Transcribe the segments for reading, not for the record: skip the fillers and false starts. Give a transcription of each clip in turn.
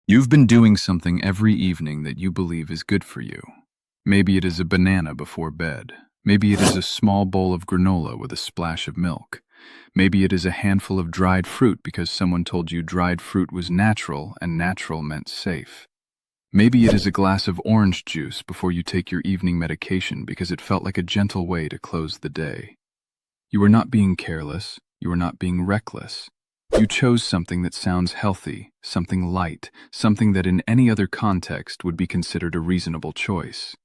You've been doing something every evening that you believe is good for you. Maybe it is a banana before bed. Maybe it is a small bowl of granola with a splash of milk. Maybe it is a handful of dried fruit because someone told you dried fruit was natural and natural meant safe. Maybe it is a glass of orange juice before you take your evening medication because it felt like a gentle way to close the day. You are not being careless. You are not being reckless. You chose something that sounds healthy, something light, something that in any other context would be considered a reasonable choice.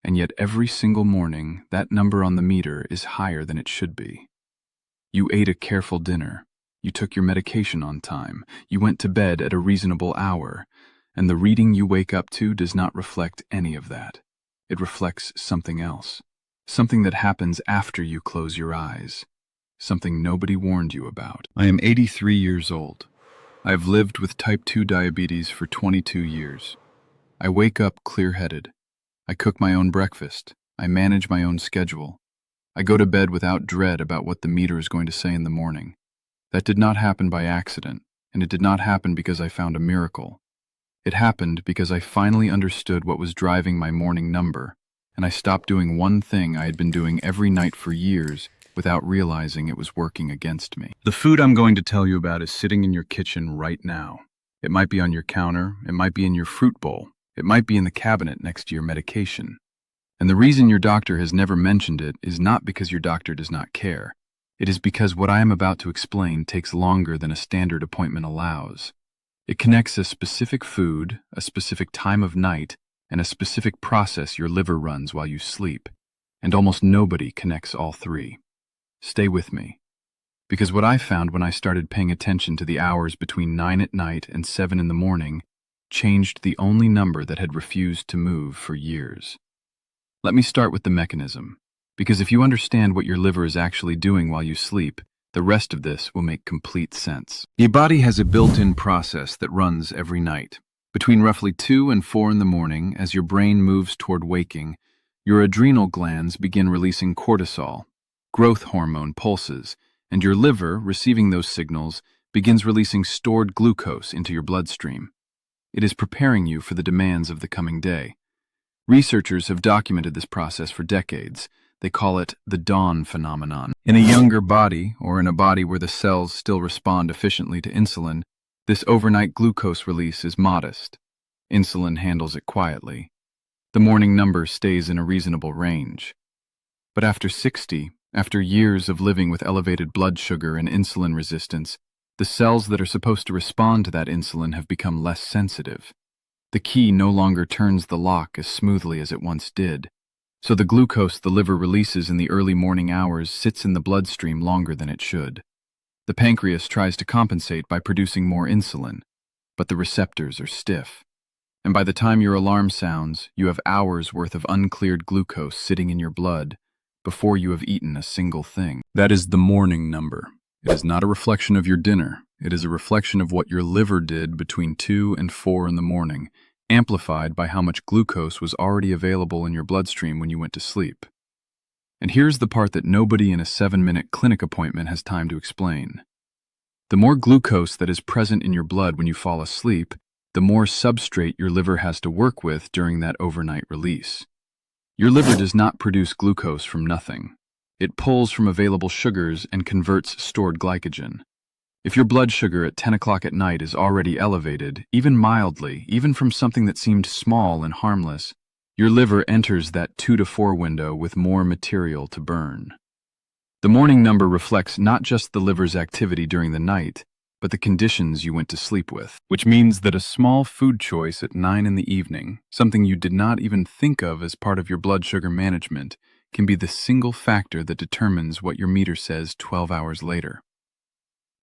And yet every single morning, that number on the meter is higher than it should be. You ate a careful dinner. You took your medication on time. You went to bed at a reasonable hour. And the reading you wake up to does not reflect any of that. It reflects something else. Something that happens after you close your eyes. Something nobody warned you about. I am 83 years old. I have lived with type 2 diabetes for 22 years. I wake up clear-headed. I cook my own breakfast. I manage my own schedule. I go to bed without dread about what the meter is going to say in the morning. That did not happen by accident, and it did not happen because I found a miracle. It happened because I finally understood what was driving my morning number, and I stopped doing one thing I had been doing every night for years without realizing it was working against me. The food I'm going to tell you about is sitting in your kitchen right now. It might be on your counter, it might be in your fruit bowl, it might be in the cabinet next to your medication. And the reason your doctor has never mentioned it is not because your doctor does not care. It is because what I am about to explain takes longer than a standard appointment allows. It connects a specific food, a specific time of night, and a specific process your liver runs while you sleep. And almost nobody connects all three. Stay with me. Because what I found when I started paying attention to the hours between 9 at night and 7 in the morning changed the only number that had refused to move for years. Let me start with the mechanism, because if you understand what your liver is actually doing while you sleep, the rest of this will make complete sense. Your body has a built-in process that runs every night. Between roughly 2 and 4 in the morning, as your brain moves toward waking, your adrenal glands begin releasing cortisol, growth hormone pulses, and your liver, receiving those signals, begins releasing stored glucose into your bloodstream. It is preparing you for the demands of the coming day. Researchers have documented this process for decades. They call it the dawn phenomenon. In a younger body, or in a body where the cells still respond efficiently to insulin, this overnight glucose release is modest. Insulin handles it quietly. The morning number stays in a reasonable range. But after 60, after years of living with elevated blood sugar and insulin resistance, the cells that are supposed to respond to that insulin have become less sensitive. The key no longer turns the lock as smoothly as it once did. So the glucose the liver releases in the early morning hours sits in the bloodstream longer than it should. The pancreas tries to compensate by producing more insulin, but the receptors are stiff. And by the time your alarm sounds, you have hours worth of uncleared glucose sitting in your blood before you have eaten a single thing. That is the morning number. It is not a reflection of your dinner. It is a reflection of what your liver did between 2 and 4 in the morning, amplified by how much glucose was already available in your bloodstream when you went to sleep. And here's the part that nobody in a 7-minute clinic appointment has time to explain. The more glucose that is present in your blood when you fall asleep, the more substrate your liver has to work with during that overnight release. Your liver does not produce glucose from nothing. It pulls from available sugars and converts stored glycogen. If your blood sugar at 10 o'clock at night is already elevated, even mildly, even from something that seemed small and harmless, your liver enters that 2 to 4 window with more material to burn. The morning number reflects not just the liver's activity during the night, but the conditions you went to sleep with, which means that a small food choice at 9 in the evening, something you did not even think of as part of your blood sugar management, can be the single factor that determines what your meter says 12 hours later.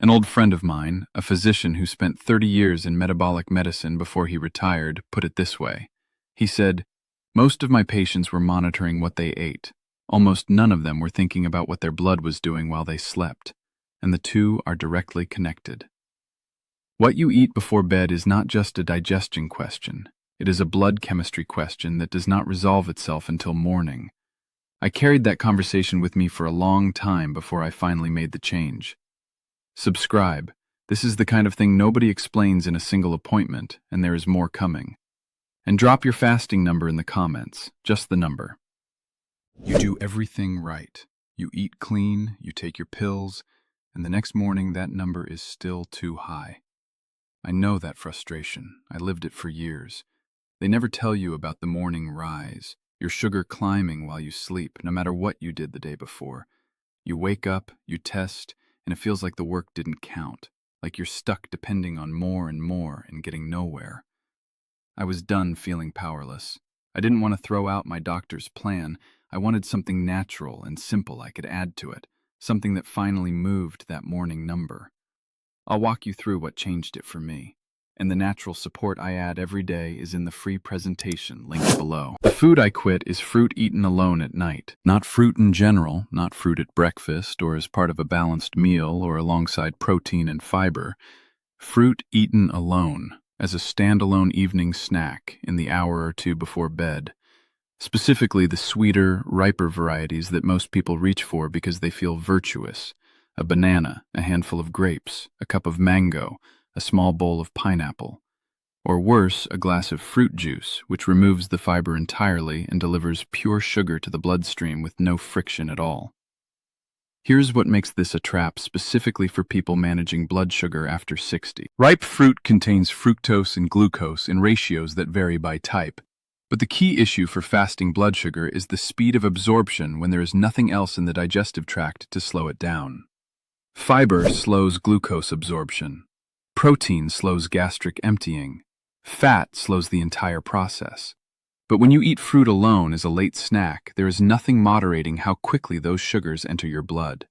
An old friend of mine, a physician who spent 30 years in metabolic medicine before he retired, put it this way. He said, "Most of my patients were monitoring what they ate. Almost none of them were thinking about what their blood was doing while they slept, and the two are directly connected." What you eat before bed is not just a digestion question. It is a blood chemistry question that does not resolve itself until morning. I carried that conversation with me for a long time before I finally made the change. Subscribe. This is the kind of thing nobody explains in a single appointment, and there is more coming. And drop your fasting number in the comments, just the number. You do everything right. You eat clean, you take your pills, and the next morning that number is still too high. I know that frustration. I lived it for years. They never tell you about the morning rise, your sugar climbing while you sleep, no matter what you did the day before. You wake up, you test, and it feels like the work didn't count, like you're stuck depending on more and more and getting nowhere. I was done feeling powerless. I didn't want to throw out my doctor's plan. I wanted something natural and simple I could add to it, something that finally moved that morning number. I'll walk you through what changed it for me. And the natural support I add every day is in the free presentation linked below. The food I quit is fruit eaten alone at night. Not fruit in general, not fruit at breakfast or as part of a balanced meal or alongside protein and fiber. Fruit eaten alone, as a standalone evening snack in the hour or two before bed. Specifically the sweeter, riper varieties that most people reach for because they feel virtuous. A banana, a handful of grapes, a cup of mango, a small bowl of pineapple. Or worse, a glass of fruit juice, which removes the fiber entirely and delivers pure sugar to the bloodstream with no friction at all. Here's what makes this a trap specifically for people managing blood sugar after 60. Ripe fruit contains fructose and glucose in ratios that vary by type. But the key issue for fasting blood sugar is the speed of absorption when there is nothing else in the digestive tract to slow it down. Fiber slows glucose absorption. Protein slows gastric emptying. Fat slows the entire process. But when you eat fruit alone as a late snack, there is nothing moderating how quickly those sugars enter your blood.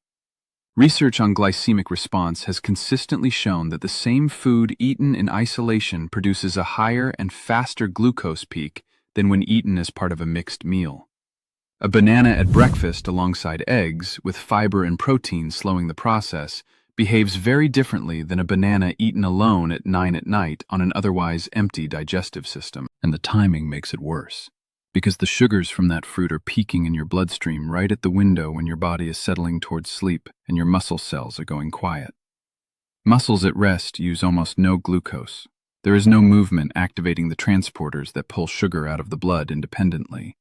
Research on glycemic response has consistently shown that the same food eaten in isolation produces a higher and faster glucose peak than when eaten as part of a mixed meal. A banana at breakfast alongside eggs, with fiber and protein slowing the process, behaves very differently than a banana eaten alone at 9 at night on an otherwise empty digestive system. And the timing makes it worse, because the sugars from that fruit are peaking in your bloodstream right at the window when your body is settling towards sleep and your muscle cells are going quiet. Muscles at rest use almost no glucose. There is no movement activating the transporters that pull sugar out of the blood independently.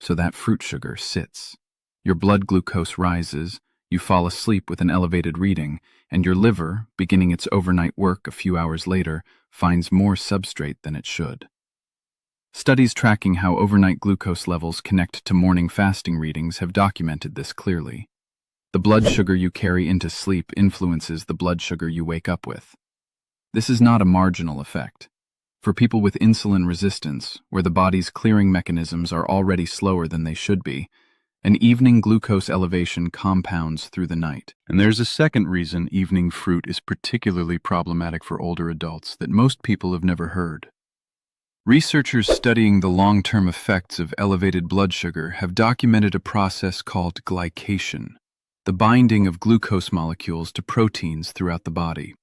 So that fruit sugar sits. Your blood glucose rises, you fall asleep with an elevated reading, and your liver, beginning its overnight work a few hours later, finds more substrate than it should. Studies tracking how overnight glucose levels connect to morning fasting readings have documented this clearly. The blood sugar you carry into sleep influences the blood sugar you wake up with. This is not a marginal effect. For people with insulin resistance, where the body's clearing mechanisms are already slower than they should be, an evening glucose elevation compounds through the night. And there's a second reason evening fruit is particularly problematic for older adults that most people have never heard. Researchers studying the long-term effects of elevated blood sugar have documented a process called glycation, the binding of glucose molecules to proteins throughout the body.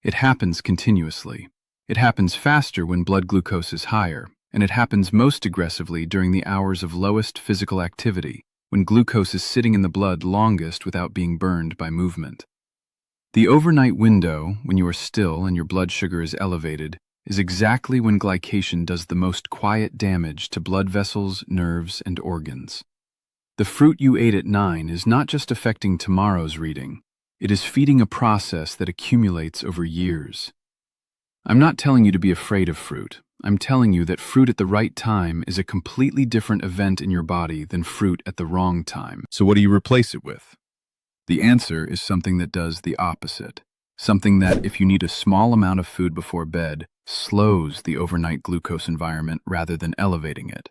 It happens continuously. It happens faster when blood glucose is higher, and it happens most aggressively during the hours of lowest physical activity, when glucose is sitting in the blood longest without being burned by movement. The overnight window, when you are still and your blood sugar is elevated, is exactly when glycation does the most quiet damage to blood vessels, nerves, and organs. The fruit you ate at 9 is not just affecting tomorrow's reading, it is feeding a process that accumulates over years. I'm not telling you to be afraid of fruit. I'm telling you that fruit at the right time is a completely different event in your body than fruit at the wrong time. So what do you replace it with? The answer is something that does the opposite. Something that, if you need a small amount of food before bed, slows the overnight glucose environment rather than elevating it.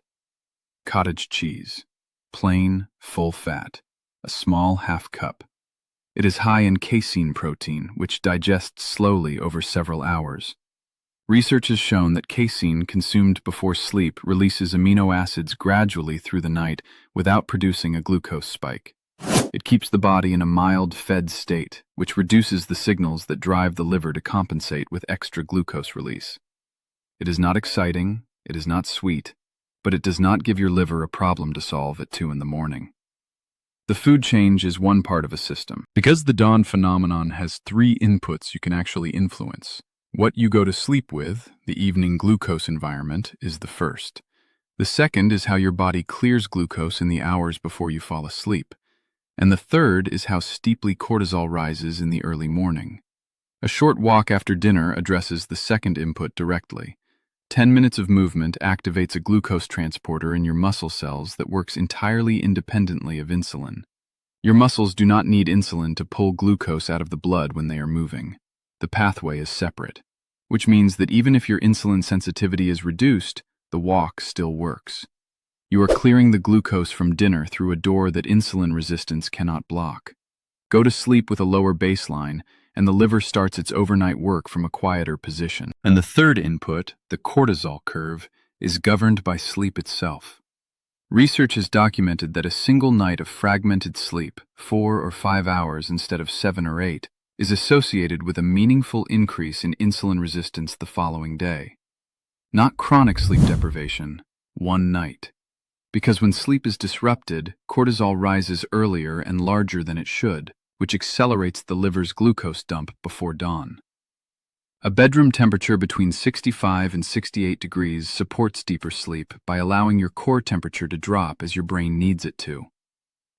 Cottage cheese. Plain, full fat. A small half cup. It is high in casein protein, which digests slowly over several hours. Research has shown that casein consumed before sleep releases amino acids gradually through the night without producing a glucose spike. It keeps the body in a mild fed state, which reduces the signals that drive the liver to compensate with extra glucose release. It is not exciting, it is not sweet, but it does not give your liver a problem to solve at 2 in the morning. The food change is one part of a system. Because the dawn phenomenon has three inputs you can actually influence. What you go to sleep with, the evening glucose environment, is the first. The second is how your body clears glucose in the hours before you fall asleep. And the third is how steeply cortisol rises in the early morning. A short walk after dinner addresses the second input directly. 10 minutes of movement activates a glucose transporter in your muscle cells that works entirely independently of insulin. Your muscles do not need insulin to pull glucose out of the blood when they are moving. The pathway is separate, which means that even if your insulin sensitivity is reduced, the walk still works. You are clearing the glucose from dinner through a door that insulin resistance cannot block. Go to sleep with a lower baseline, and the liver starts its overnight work from a quieter position. And the third input, the cortisol curve, is governed by sleep itself. Research has documented that a single night of fragmented sleep, 4 or 5 hours instead of 7 or 8, is associated with a meaningful increase in insulin resistance the following day. Not chronic sleep deprivation, one night. Because when sleep is disrupted, cortisol rises earlier and larger than it should, which accelerates the liver's glucose dump before dawn. A bedroom temperature between 65 and 68 degrees supports deeper sleep by allowing your core temperature to drop as your brain needs it to.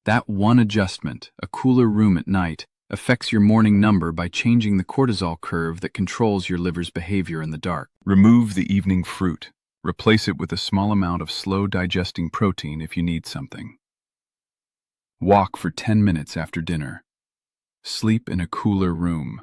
That one adjustment, a cooler room at night, affects your morning number by changing the cortisol curve that controls your liver's behavior in the dark. Remove the evening fruit. Replace it with a small amount of slow-digesting protein if you need something. Walk for 10 minutes after dinner. Sleep in a cooler room.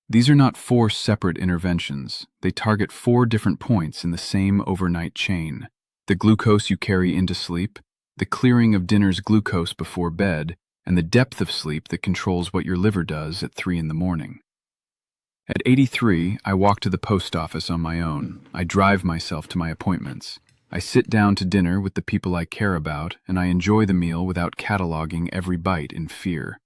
These are not 4 separate interventions. They target 4 different points in the same overnight chain. The glucose you carry into sleep, the clearing of dinner's glucose before bed, and the depth of sleep that controls what your liver does at 3 in the morning. At 83, I walk to the post office on my own. I drive myself to my appointments. I sit down to dinner with the people I care about, and I enjoy the meal without cataloging every bite in fear.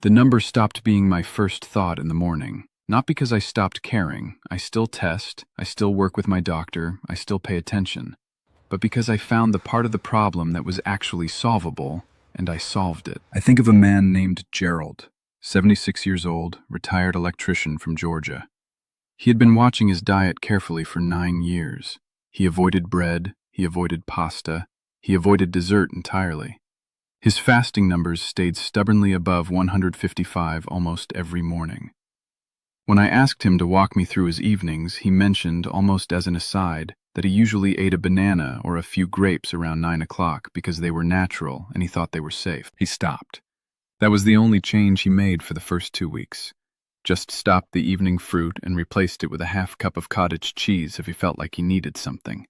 The number stopped being my first thought in the morning, not because I stopped caring. I still test, I still work with my doctor, I still pay attention, but because I found the part of the problem that was actually solvable, and I solved it. I think of a man named Gerald, 76 years old, retired electrician from Georgia. He had been watching his diet carefully for 9 years. He avoided bread, he avoided pasta, he avoided dessert entirely. His fasting numbers stayed stubbornly above 155 almost every morning. When I asked him to walk me through his evenings, he mentioned, almost as an aside, that he usually ate a banana or a few grapes around 9 o'clock because they were natural and he thought they were safe. He stopped. That was the only change he made for the first 2 weeks. Just stopped the evening fruit and replaced it with a half cup of cottage cheese if he felt like he needed something.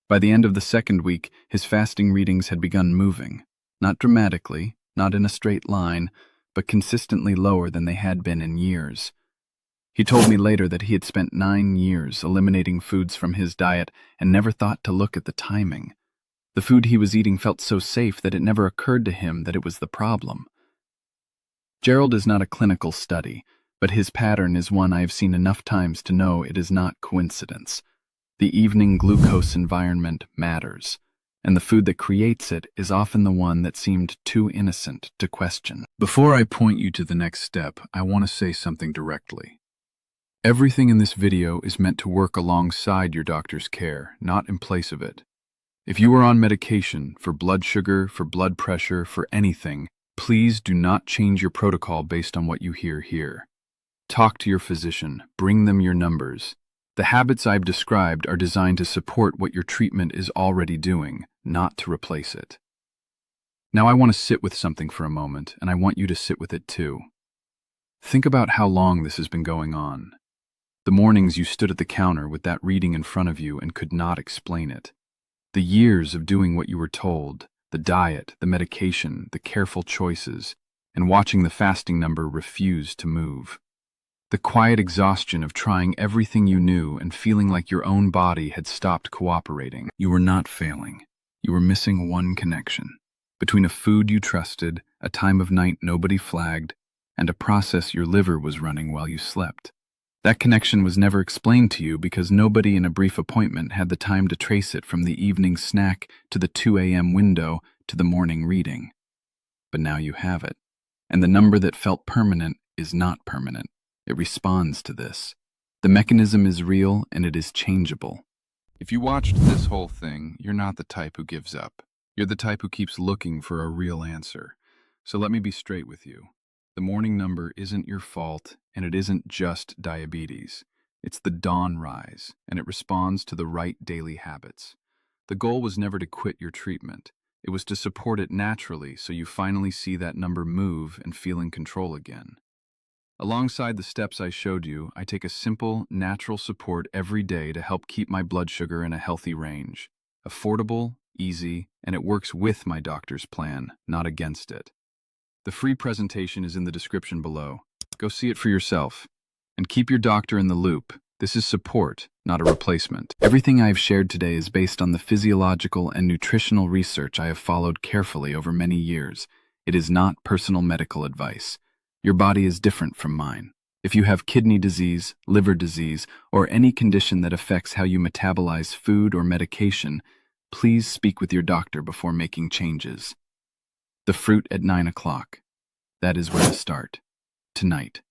By the end of the second week, his fasting readings had begun moving. Not dramatically, not in a straight line, but consistently lower than they had been in years. He told me later that he had spent 9 years eliminating foods from his diet and never thought to look at the timing. The food he was eating felt so safe that it never occurred to him that it was the problem. Gerald is not a clinical study, but his pattern is one I have seen enough times to know it is not coincidence. The evening glucose environment matters, and the food that creates it is often the one that seemed too innocent to question. Before I point you to the next step, I want to say something directly. Everything in this video is meant to work alongside your doctor's care, not in place of it. If you are on medication, for blood sugar, for blood pressure, for anything, please do not change your protocol based on what you hear here. Talk to your physician, bring them your numbers. The habits I've described are designed to support what your treatment is already doing, not to replace it. Now I want to sit with something for a moment, and I want you to sit with it too. Think about how long this has been going on. The mornings you stood at the counter with that reading in front of you and could not explain it. The years of doing what you were told, the diet, the medication, the careful choices, and watching the fasting number refuse to move. The quiet exhaustion of trying everything you knew and feeling like your own body had stopped cooperating. You were not failing. You were missing one connection. Between a food you trusted, a time of night nobody flagged, and a process your liver was running while you slept. That connection was never explained to you because nobody in a brief appointment had the time to trace it from the evening snack to the 2 a.m. window to the morning reading. But now you have it. And the number that felt permanent is not permanent. It responds to this. The mechanism is real and it is changeable. If you watched this whole thing, you're not the type who gives up. You're the type who keeps looking for a real answer. So let me be straight with you. The morning number isn't your fault, and it isn't just diabetes. It's the dawn rise, and it responds to the right daily habits. The goal was never to quit your treatment. It was to support it naturally so you finally see that number move and feel in control again. Alongside the steps I showed you, I take a simple, natural support every day to help keep my blood sugar in a healthy range. Affordable, easy, and it works with my doctor's plan, not against it. The free presentation is in the description below. Go see it for yourself. And keep your doctor in the loop. This is support, not a replacement. Everything I have shared today is based on the physiological and nutritional research I have followed carefully over many years. It is not personal medical advice. Your body is different from mine. If you have kidney disease, liver disease, or any condition that affects how you metabolize food or medication, please speak with your doctor before making changes. The fruit at 9 o'clock. That is where to start. Tonight.